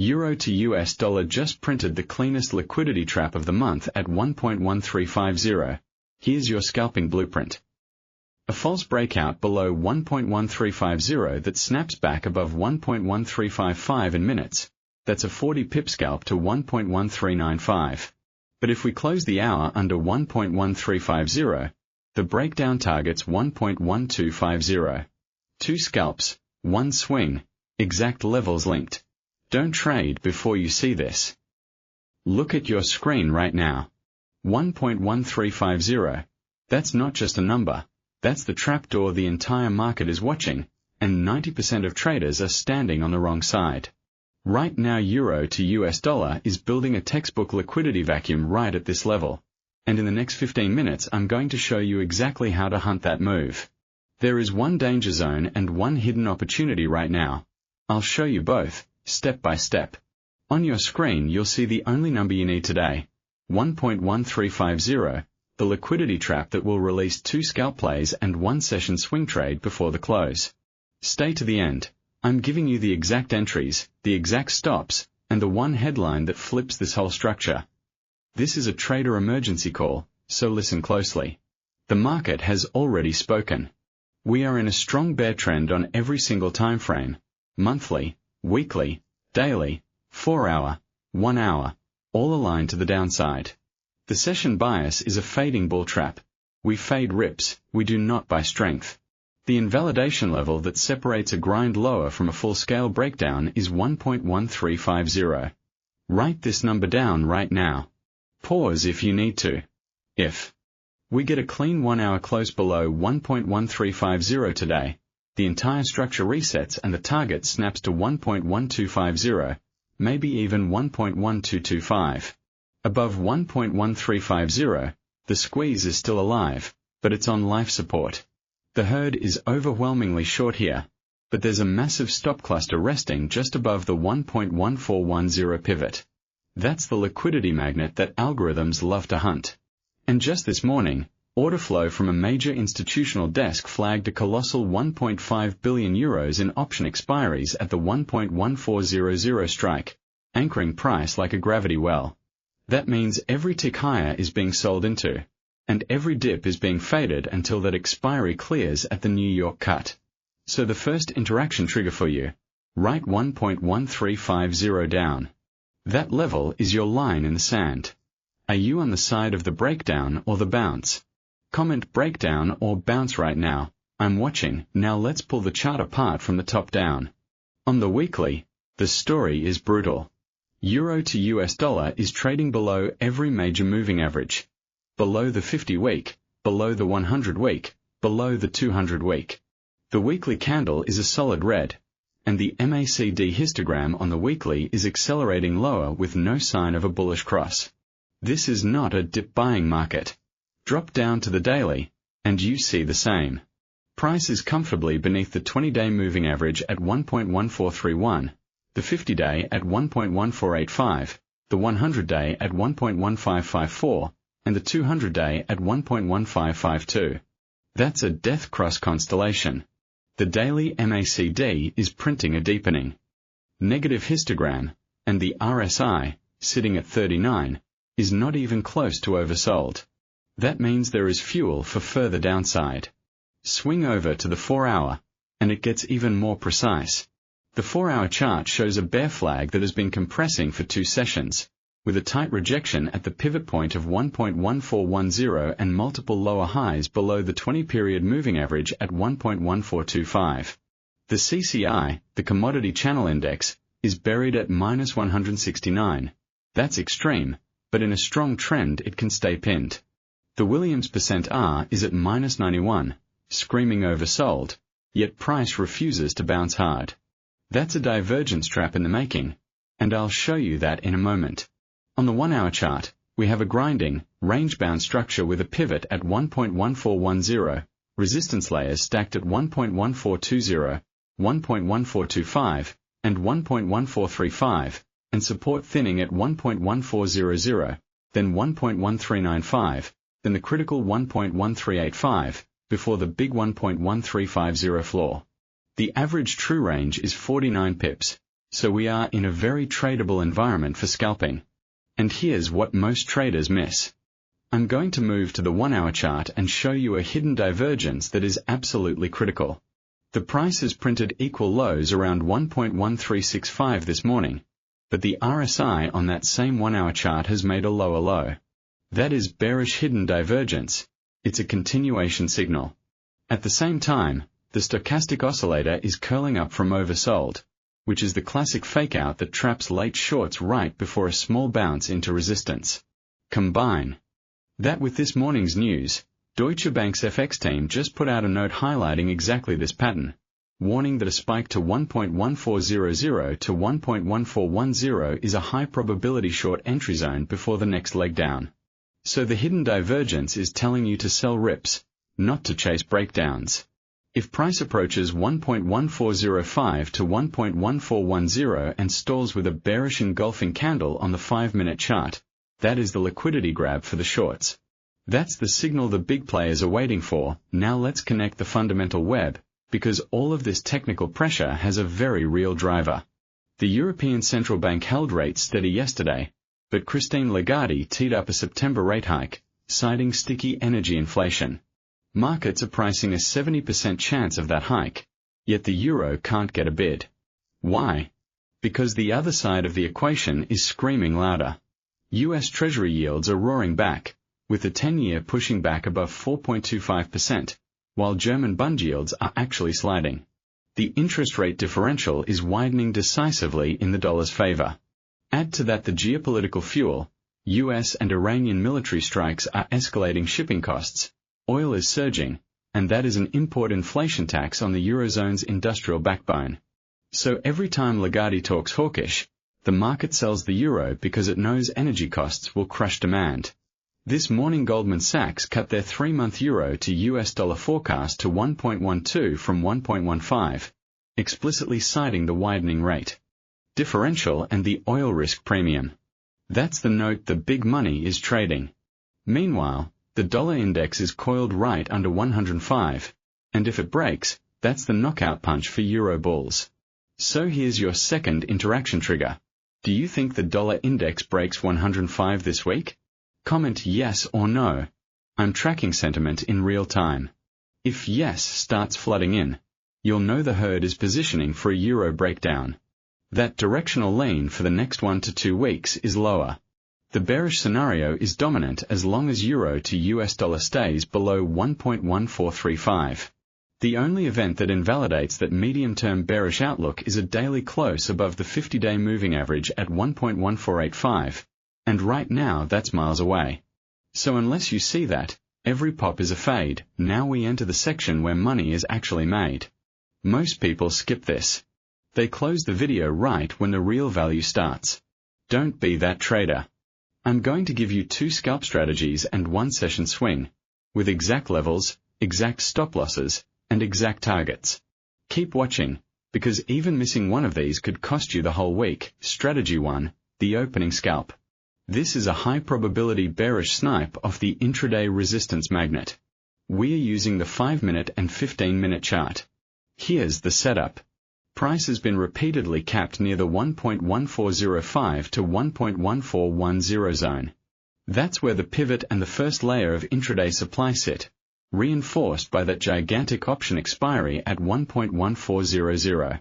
Euro to US dollar just printed the cleanest liquidity trap of the month at 1.1350. Here's your scalping blueprint. A false breakout below 1.1350 that snaps back above 1.1355 in minutes. That's a 40 pip scalp to 1.1395. But if we close the hour under 1.1350, the breakdown targets 1.1250. 2 scalps, 1 swing, exact levels linked. Don't trade before you see this. Look at your screen right now. 1.1350. That's not just a number. That's the trapdoor the entire market is watching, and 90% of traders are standing on the wrong side. Right now Euro to US dollar is building a textbook liquidity vacuum right at this level. And in the next 15 minutes I'm going to show you exactly how to hunt that move. There is one danger zone and one hidden opportunity right now. I'll show you both, step by step. On your screen you'll see the only number you need today. 1.1350, the liquidity trap that will release 2 scalp plays and 1 session swing trade before the close. Stay to the end. I'm giving you the exact entries, the exact stops, and the one headline that flips this whole structure. This is a trader emergency call, so listen closely. The market has already spoken. We are in a strong bear trend on every single time frame, monthly, weekly, daily, 4-hour, 1 hour, all aligned to the downside. The session bias is a fading bull trap. We fade rips, we do not buy strength. The invalidation level that separates a grind lower from a full-scale breakdown is 1.1350. Write this number down right now. Pause if you need to. If we get a clean 1 hour close below 1.1350 today, the entire structure resets and the target snaps to 1.1250, maybe even 1.1225. Above 1.1350, the squeeze is still alive, but it's on life support. The herd is overwhelmingly short here, but there's a massive stop cluster resting just above the 1.1410 pivot. That's the liquidity magnet that algorithms love to hunt. And just this morning, order flow from a major institutional desk flagged a colossal 1.5 billion euros in option expiries at the 1.1400 strike, anchoring price like a gravity well. That means every tick higher is being sold into, and every dip is being faded until that expiry clears at the New York cut. So the first interaction trigger for you, write 1.1350 down. That level is your line in the sand. Are you on the side of the breakdown or the bounce? Comment breakdown or bounce right now. I'm watching. Now let's pull the chart apart from the top down. On the weekly, the story is brutal. Euro to US dollar is trading below every major moving average. Below the 50-week, below the 100-week, below the 200-week. The weekly candle is a solid red, and the MACD histogram on the weekly is accelerating lower with no sign of a bullish cross. This is not a dip buying market. Drop down to the daily, and you see the same. Price is comfortably beneath the 20-day moving average at 1.1431, the 50-day at 1.1485, the 100-day at 1.1554, and the 200-day at 1.1552. That's a death cross constellation. The daily MACD is printing a deepening. Negative histogram, and the RSI, sitting at 39, is not even close to oversold. That means there is fuel for further downside. Swing over to the 4-hour, and it gets even more precise. The 4-hour chart shows a bear flag that has been compressing for 2 sessions, with a tight rejection at the pivot point of 1.1410 and multiple lower highs below the 20-period moving average at 1.1425. The CCI, the Commodity Channel Index, is buried at minus 169. That's extreme, but in a strong trend it can stay pinned. The Williams %R is at minus 91, screaming oversold, yet price refuses to bounce hard. That's a divergence trap in the making, and I'll show you that in a moment. On the 1-hour chart, we have a grinding, range-bound structure with a pivot at 1.1410, resistance layers stacked at 1.1420, 1.1425, and 1.1435, and support thinning at 1.1400, then 1.1395, then the critical 1.1385, before the big 1.1350 floor. The average true range is 49 pips, So we are in a very tradable environment for scalping. And here's what most traders miss. I'm going to move to the 1-hour chart and show you a hidden divergence that is absolutely critical. The price has printed equal lows around 1.1365 this morning, but the RSI on that same 1-hour chart has made a lower low. That is bearish hidden divergence. It's a continuation signal. At the same time, the stochastic oscillator is curling up from oversold, which is the classic fake-out that traps late shorts right before a small bounce into resistance. Combine that with this morning's news. Deutsche Bank's FX team just put out a note highlighting exactly this pattern, warning that a spike to 1.1400 to 1.1410 is a high probability short entry zone before the next leg down. So the hidden divergence is telling you to sell rips, not to chase breakdowns. If price approaches 1.1405 to 1.1410 and stalls with a bearish engulfing candle on the 5-minute chart, that is the liquidity grab for the shorts. That's the signal the big players are waiting for. Now let's connect the fundamental web, because all of this technical pressure has a very real driver. The European Central Bank held rates steady yesterday, but Christine Lagarde teed up a September rate hike, citing sticky energy inflation. Markets are pricing a 70% chance of that hike, yet the euro can't get a bid. Why? Because the other side of the equation is screaming louder. US Treasury yields are roaring back, with the 10-year pushing back above 4.25%, while German bond yields are actually sliding. The interest rate differential is widening decisively in the dollar's favor. Add to that the geopolitical fuel, US and Iranian military strikes are escalating shipping costs, oil is surging, and that is an import inflation tax on the Eurozone's industrial backbone. So every time Lagarde talks hawkish, the market sells the euro because it knows energy costs will crush demand. This morning Goldman Sachs cut their 3-month euro to US dollar forecast to 1.12 from 1.15, explicitly citing the widening rate differential and the oil risk premium. That's the note the big money is trading. Meanwhile, the dollar index is coiled right under 105, and if it breaks, that's the knockout punch for euro bulls. So here's your second interaction trigger. Do you think the dollar index breaks 105 this week? Comment yes or no. I'm tracking sentiment in real time. If yes starts flooding in, you'll know the herd is positioning for a euro breakdown. That directional lean for the next 1 to 2 weeks is lower. The bearish scenario is dominant as long as euro to US dollar stays below 1.1435. The only event that invalidates that medium-term bearish outlook is a daily close above the 50-day moving average at 1.1485, and right now that's miles away. So unless you see that, every pop is a fade. Now we enter the section where money is actually made. Most people skip this. They close the video right when the real value starts. Don't be that trader. I'm going to give you 2 scalp strategies and 1 session swing, with exact levels, exact stop losses, and exact targets. Keep watching, because even missing one of these could cost you the whole week. Strategy 1, the opening scalp. This is a high probability bearish snipe off the intraday resistance magnet. We are using the 5-minute and 15-minute chart. Here's the setup. Price has been repeatedly capped near the 1.1405 to 1.1410 zone. That's where the pivot and the first layer of intraday supply sit, reinforced by that gigantic option expiry at 1.1400.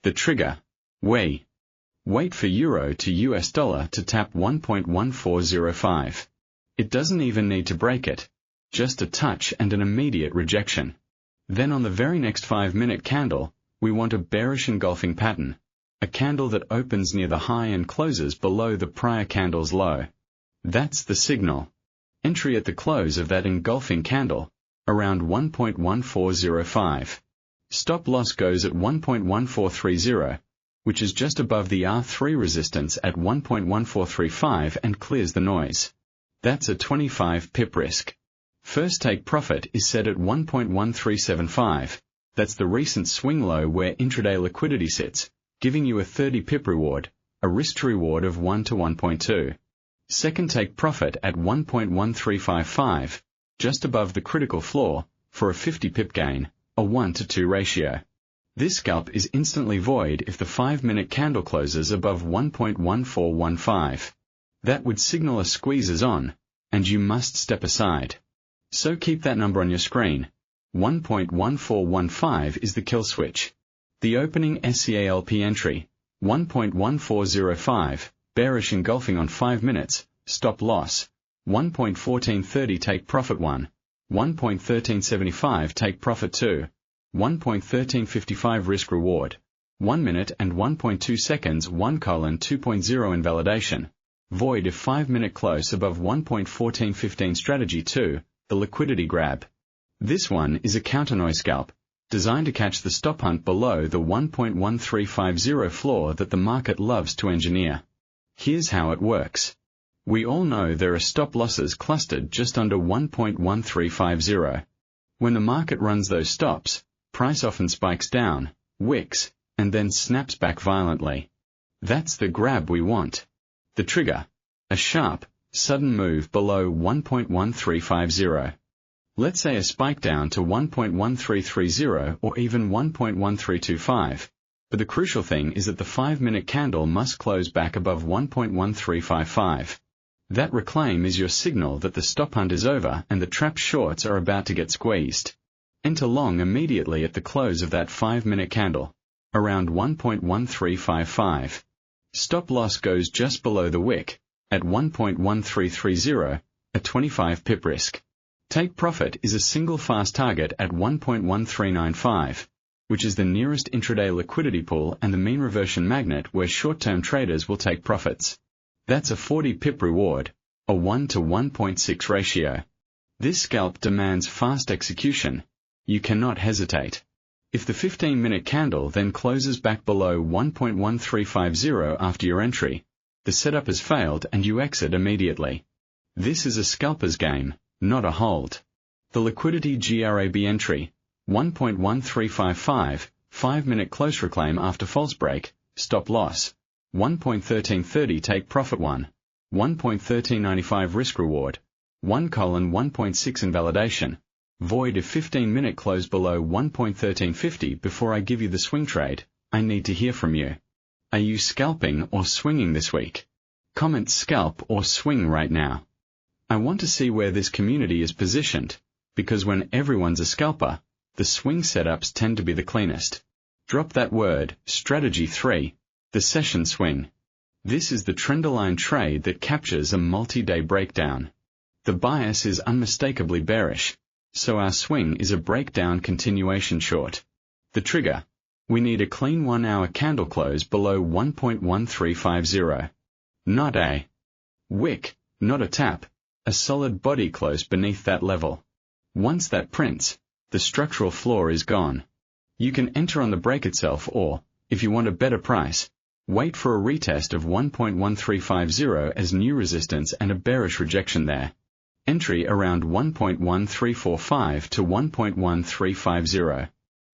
The trigger. Wait for euro to US dollar to tap 1.1405. It doesn't even need to break it. Just a touch and an immediate rejection. Then on the very next 5-minute candle, we want a bearish engulfing pattern, a candle that opens near the high and closes below the prior candle's low. That's the signal. Entry at the close of that engulfing candle, around 1.1405. Stop loss goes at 1.1430, which is just above the R3 resistance at 1.1435 and clears the noise. That's a 25 pip risk. First take profit is set at 1.1375. That's the recent swing low where intraday liquidity sits, giving you a 30 pip reward, a risk to reward of 1 to 1.2. Second take profit at 1.1355, just above the critical floor, for a 50 pip gain, a 1 to 2 ratio. This scalp is instantly void if the 5-minute candle closes above 1.1415. That would signal a squeeze is on, and you must step aside. So keep that number on your screen. 1.1415 is the kill switch. The opening scalp entry, 1.1405, bearish engulfing on 5 minutes, stop loss. 1.1430 take profit 1. 1.1375 take profit 2. 1.1355 risk reward. 1 minute and 1.2 seconds 1:2.0 invalidation. Void if 5-minute close above 1.1415 strategy 2, the liquidity grab. This one is a counter-noise scalp, designed to catch the stop hunt below the 1.1350 floor that the market loves to engineer. Here's how it works. We all know there are stop losses clustered just under 1.1350. When the market runs those stops, price often spikes down, wicks, and then snaps back violently. That's the grab we want. The trigger, a sharp, sudden move below 1.1350. Let's say a spike down to 1.1330 or even 1.1325. But the crucial thing is that the 5-minute candle must close back above 1.1355. That reclaim is your signal that the stop hunt is over and the trap shorts are about to get squeezed. Enter long immediately at the close of that 5-minute candle, around 1.1355. Stop loss goes just below the wick, at 1.1330, a 25 pip risk. Take profit is a single fast target at 1.1395, which is the nearest intraday liquidity pool and the mean reversion magnet where short-term traders will take profits. That's a 40 pip reward, a 1 to 1.6 ratio. This scalp demands fast execution. You cannot hesitate. If the 15-minute candle then closes back below 1.1350 after your entry, the setup has failed and you exit immediately. This is a scalper's game, not a hold. The liquidity grab entry, 1.1355, 5-minute close reclaim after false break, stop loss. 1.1330 take profit 1. 1.1395 risk reward. 1:1.6 invalidation. Void if 15-minute close below 1.1350 before I give you the swing trade. I need to hear from you. Are you scalping or swinging this week? Comment scalp or swing right now. I want to see where this community is positioned, because when everyone's a scalper, the swing setups tend to be the cleanest. Drop that word, strategy 3. The session swing. This is the trend-aligned trade that captures a multi-day breakdown. The bias is unmistakably bearish, so our swing is a breakdown continuation short. The trigger. We need a clean 1-hour candle close below 1.1350. Not a wick, not a tap, a solid body close beneath that level. Once that prints, the structural floor is gone. You can enter on the break itself or, if you want a better price, wait for a retest of 1.1350 as new resistance and a bearish rejection there. Entry around 1.1345 to 1.1350.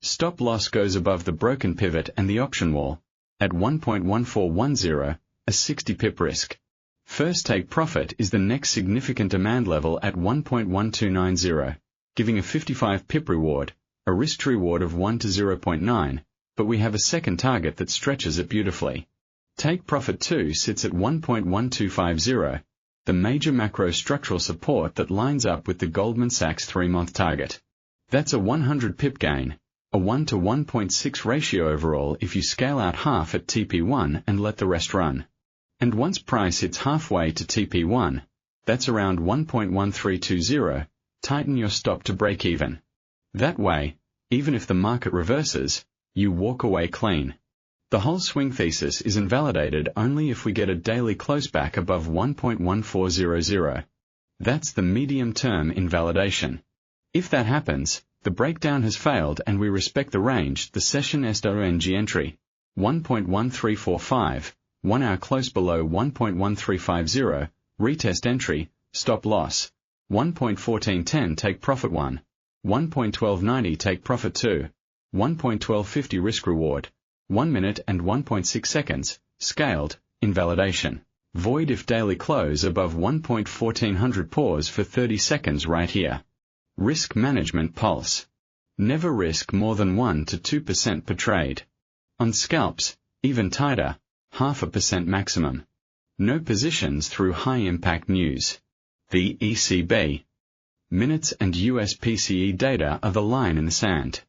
Stop loss goes above the broken pivot and the option wall, at 1.1410, a 60 pip risk. First take profit is the next significant demand level at 1.1290, giving a 55 pip reward, a risk reward of 1 to 0.9. But we have a second target that stretches it beautifully. Take profit 2 sits at 1.1250, the major macro structural support that lines up with the Goldman Sachs 3-month target. That's a 100 pip gain, a 1 to 1.6 ratio overall if you scale out half at TP1 and let the rest run. And once price hits halfway to TP1, that's around 1.1320, tighten your stop to break even. That way, even if the market reverses, you walk away clean. The whole swing thesis is invalidated only if we get a daily close back above 1.1400. That's the medium-term invalidation. If that happens, the breakdown has failed and we respect the range, the session SWNG entry, 1.1345, 1 hour close below 1.1350, retest entry, stop loss, 1.1410 take profit 1, 1.1290 take profit 2, 1.1250 risk reward, 1 minute and 1.6 seconds, scaled, invalidation. Void if daily close above 1.1400 pause for 30 seconds right here. Risk management pulse. Never risk more than 1 to 2% per trade. On scalps, even tighter, 0.5% maximum. No positions through high-impact news. The ECB minutes and US PCE data are the line in the sand.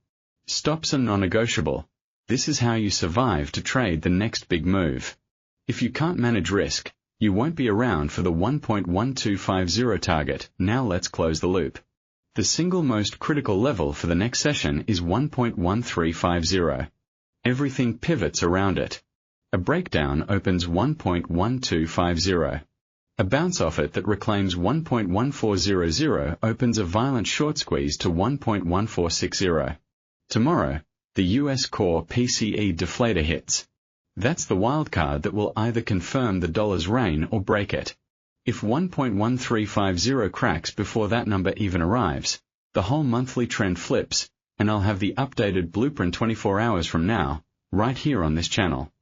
Stops are non-negotiable. This is how you survive to trade the next big move. If you can't manage risk, you won't be around for the 1.1250 target. Now let's close the loop. The single most critical level for the next session is 1.1350. Everything pivots around it. A breakdown opens 1.1250. A bounce off it that reclaims 1.1400 opens a violent short squeeze to 1.1460. Tomorrow, the US core PCE deflator hits. That's the wildcard that will either confirm the dollar's reign or break it. If 1.1350 cracks before that number even arrives, the whole monthly trend flips, and I'll have the updated blueprint 24 hours from now, right here on this channel.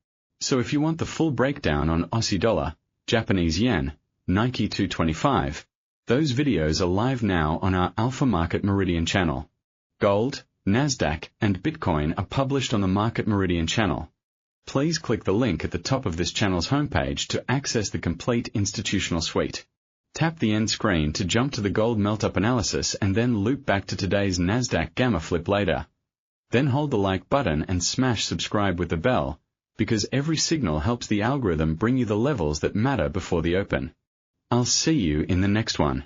So if you want the full breakdown on Aussie dollar, Japanese yen, Nike 225, those videos are live now on our Alpha Market Meridian channel. Gold, Nasdaq, and Bitcoin are published on the Market Meridian channel. Please click the link at the top of this channel's homepage to access the complete institutional suite. Tap the end screen to jump to the gold melt-up analysis and then loop back to today's Nasdaq gamma flip later. Then hold the like button and smash subscribe with the bell, because every signal helps the algorithm bring you the levels that matter before the open. I'll see you in the next one.